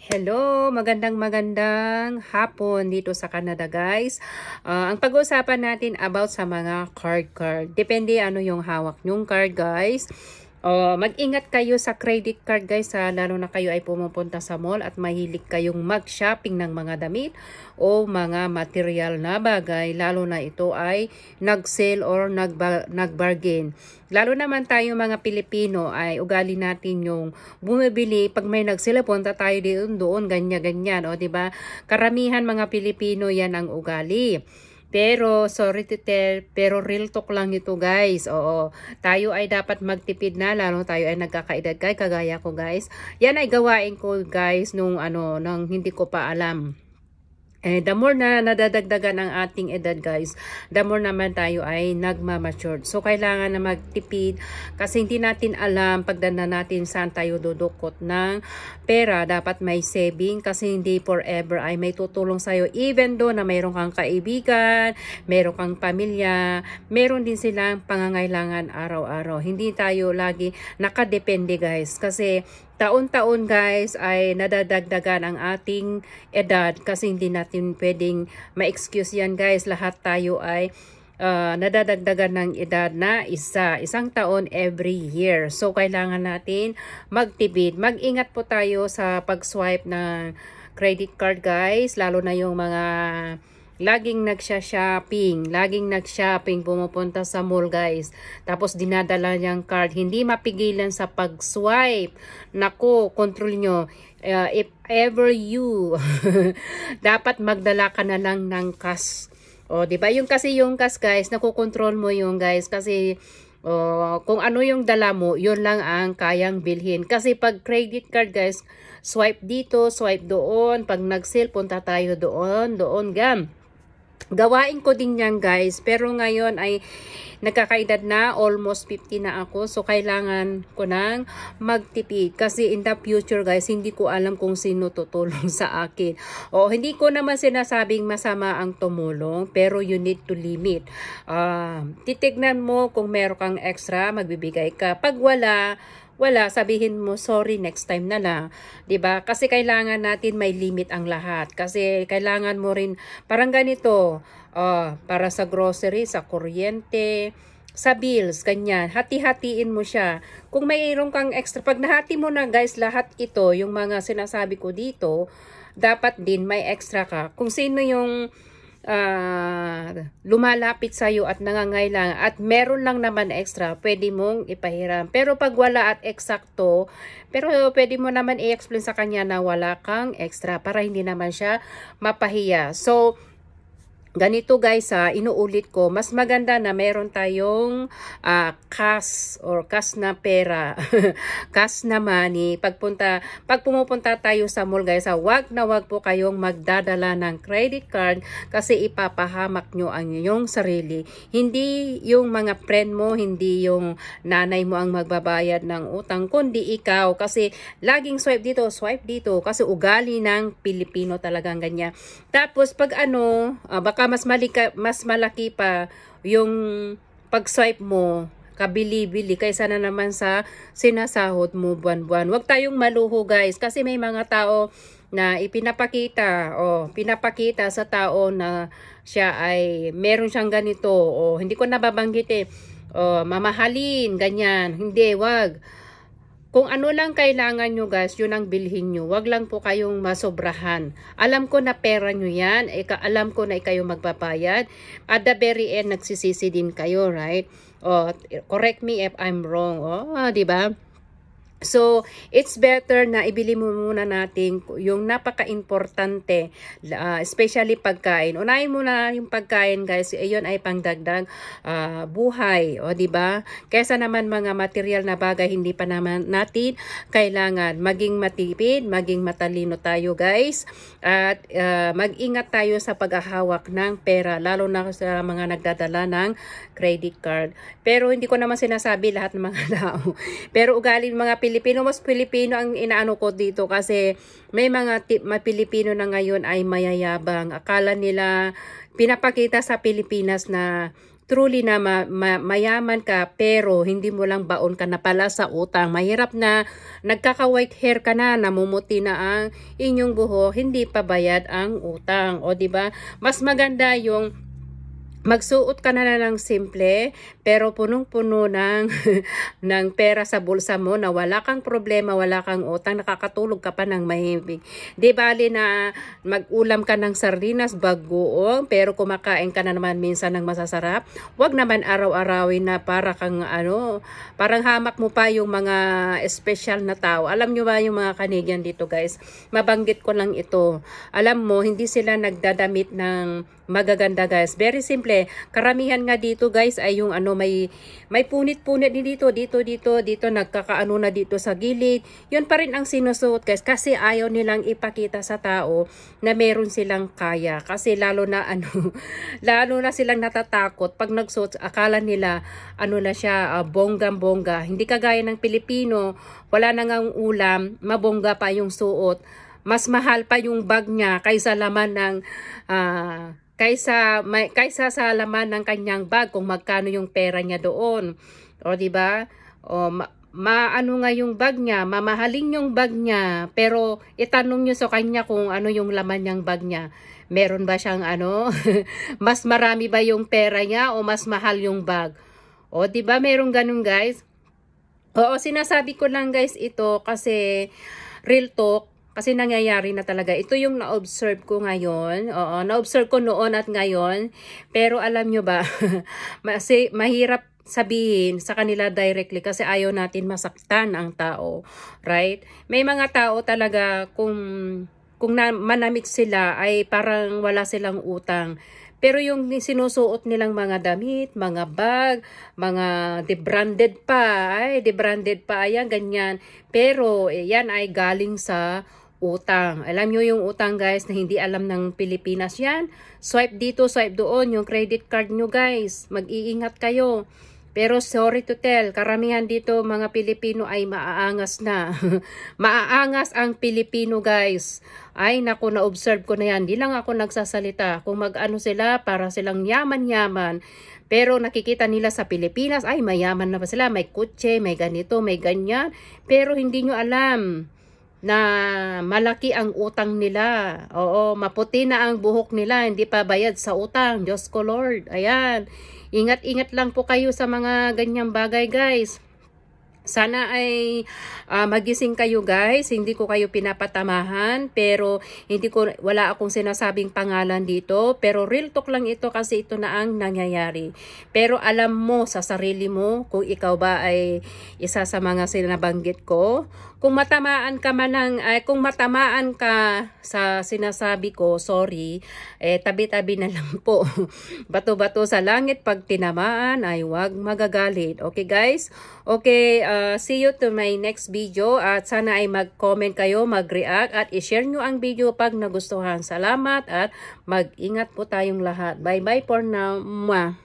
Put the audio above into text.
Hello, magandang hapon dito sa Canada guys. Ang pag-uusapan natin about sa mga card. Depende ano yung hawak nyong card guys. Mag-ingat kayo sa credit card guys lalo na kayo ay pumupunta sa mall at mahilig kayong mag-shopping ng mga damit o mga material na bagay, lalo na ito ay nag-sale or nag-bargain. Lalo naman tayo mga Pilipino ay ugali natin yung bumibili pag may nag-sale, punta tayo doon ganyan, o 'di ba? Karamihan mga Pilipino 'yan ang ugali. Pero, sorry to tell, pero real talk lang ito guys. Oo, tayo ay dapat magtipid na, lalo tayo ay nagkakaedad kagaya ko guys. Yan ay gawain ko guys nung nang hindi ko pa alam. The more na nadadagdagan ang ating edad guys, the more naman tayo ay nagmamature. So, kailangan na magtipid kasi hindi natin alam pagdana natin saan tayo dudukot ng pera. Dapat may saving kasi hindi forever ay may tutulong sa'yo. Even though na mayroon kang kaibigan, mayroon kang pamilya, mayroon din silang pangangailangan araw-araw. Hindi tayo lagi nakadepende guys kasi taon-taon guys ay nadadagdagan ang ating edad kasi hindi natin pwedeng ma-excuse yan guys. Lahat tayo ay nadadagdagan ng edad na isang taon every year. So kailangan natin magtipid. Mag-ingat po tayo sa pag-swipe ng credit card guys, lalo na yung mga laging nagsha-shopping, pumupunta sa mall guys. Tapos dinadala niyang card, hindi mapigilan sa pag-swipe. Nako, control nyo. If ever you, dapat magdala ka na lang ng cash. O, di ba? Yung cash guys, nakokontrol mo yung guys kasi kung ano yung dala mo, yun lang ang kayang bilhin. Kasi pag credit card guys, swipe dito, swipe doon. Pag nag-sale, punta tayo doon gam. Gawain ko din yan guys, pero ngayon ay nagkakaedad na, almost 50 na ako, so kailangan ko nang magtipid kasi in the future guys, hindi ko alam kung sino tutulong sa akin. Hindi ko naman sinasabing masama ang tumulong, pero you need to limit. Titignan mo kung meron kang extra, magbibigay ka. Pag wala, sabihin mo sorry, next time na lang. 'Di ba? Kasi kailangan natin may limit ang lahat. Kasi kailangan mo rin parang ganito, para sa grocery, sa kuryente, sa bills, ganyan. Hati-hatiin mo siya. Kung mayroon kang extra, pag nahati mo na guys lahat ito, yung mga sinasabi ko dito, dapat din may extra ka. Kung sino yung lumalapit sa iyo at nangangailangan at meron lang naman extra, pwede mong ipahiram. Pero pag wala at eksakto, pero pwede mo naman i-explain sa kanya na wala kang extra para hindi naman siya mapahiya. So, ganito guys inuulit ko, mas maganda na meron tayong cash or cash na pera, cash na money. Pag pumupunta tayo sa mall guys, wag po kayong magdadala ng credit card kasi ipapahamak nyo ang inyong sarili. Hindi yung mga friend mo, hindi yung nanay mo ang magbabayad ng utang, kundi ikaw. Kasi laging swipe dito kasi ugali ng Pilipino talagang ganyan. Tapos pag baka mas malaki pa yung pag-swipe mo, kabili-bili kaysa na naman sa sinasahod mo buwan-buwan. Huwag tayong maluho guys kasi may mga tao na pinapakita sa tao na siya ay meron siyang ganito hindi ko nababanggit mamahalin, ganyan. Hindi, wag. Kung ano lang kailangan nyo guys, yun ang bilhin nyo. Wag lang po kayong masobrahan. Alam ko na pera nyo yan. Alam ko na kayo magbabayad. At the very end, nagsisisi din kayo, right? Correct me if I'm wrong. Di ba? So, it's better na ibili mo muna natin yung napaka-importante, especially pagkain. Unahin mo na yung pagkain guys, iyon ay pangdagdag buhay, di ba? Kaysa naman mga material na bagay hindi pa naman natin kailangan. Maging matipid, maging matalino tayo guys, at mag-ingat tayo sa paghahawak ng pera, lalo na sa mga nagdadala ng credit card. Pero hindi ko naman sinasabi lahat ng mga tao. Pero ugali ng mga mas Pilipino ang inaano ko dito kasi may mga Pilipino na ngayon ay mayayabang. Akala nila pinapakita sa Pilipinas na truly na mayaman ka pero hindi mo lang baon ka na pala sa utang. Mahirap na nagkaka-white hair ka na, namumuti na ang inyong buhok, hindi pa bayad ang utang. O di ba? Mas maganda yung magsuot ka na lang simple pero punong-puno ng ng pera sa bulsa mo na wala kang problema, wala kang utang, nakakatulog ka pa ng mahimig. Di bali na mag-ulam ka ng sardinas, bagoong, pero kumakain ka na naman minsan ng masasarap. Wag naman araw-arawin na para kang parang hamak mo pa yung mga special na tao. Alam nyo ba yung mga Canadian dito guys? Mabanggit ko lang ito. Alam mo, hindi sila nagdadamit ng magaganda guys. Very simple. Karamihan nga dito guys ay yung may punit-punit dito, nagkakaano na dito sa gilid. Yun pa rin ang sinusuot guys kasi ayaw nilang ipakita sa tao na meron silang kaya. Kasi lalo na lalo na silang natatakot pag nagsuot, akala nila na siya bonggang-bongga. Hindi kagaya ng Pilipino, wala na ngang ulam, mabongga pa yung suot. Mas mahal pa yung bag niya kaysa laman ng kaysa sa laman ng kanyang bag kung magkano yung pera niya doon. O di ba? O maano nga yung bag niya, mamahalin yung bag niya, pero itanong niyo sa kanya kung ano yung laman ng bag niya. Meron ba siyang mas marami ba yung pera niya o mas mahal yung bag? O di ba meron ganun guys? Oo, sinasabi ko lang guys ito kasi real talk. Kasi nangyayari na talaga. Ito yung na-observe ko ngayon. Oo, na-observe ko noon at ngayon. Pero alam nyo ba, mahirap sabihin sa kanila directly kasi ayaw natin masaktan ang tao. Right? May mga tao talaga kung manamit sila ay parang wala silang utang. Pero yung sinusuot nilang mga damit, mga bag, mga de-branded pa, ayan, ganyan. Pero yan ay galing sa utang. Alam nyo yung utang guys na hindi alam ng Pilipinas yan. Swipe dito, swipe doon, yung credit card nyo guys. Mag-iingat kayo. Pero sorry to tell, karamihan dito mga Pilipino ay maaangas na. Maaangas ang Pilipino guys. Ay naku, na-observe ko na yan. Di lang ako nagsasalita. Kung mag-ano sila, para silang yaman-yaman. Pero nakikita nila sa Pilipinas, ay mayaman na ba sila? May kutse, may ganito, may ganyan. Pero hindi nyo alam na malaki ang utang nila. Oo, maputi na ang buhok nila, hindi pa bayad sa utang. Diyos ko Lord. Ayan. Ingat-ingat lang po kayo sa mga ganyang bagay guys. Sana ay magising kayo guys. Hindi ko kayo pinapatamahan pero wala akong sinasabing pangalan dito, pero real talk lang ito kasi ito na ang nangyayari. Pero alam mo sa sarili mo kung ikaw ba ay isa sa mga sinabanggit ko. Kung matamaan ka sa sinasabi ko, sorry, tabi-tabi na lang po. Bato-bato sa langit pag tinamaan ay wag magagalit. Okay guys? Okay, see you to my next video at sana ay mag-comment kayo, mag-react at i-share nyo ang video pag nagustuhan. Salamat at mag-ingat po tayong lahat. Bye-bye for now. Mwah.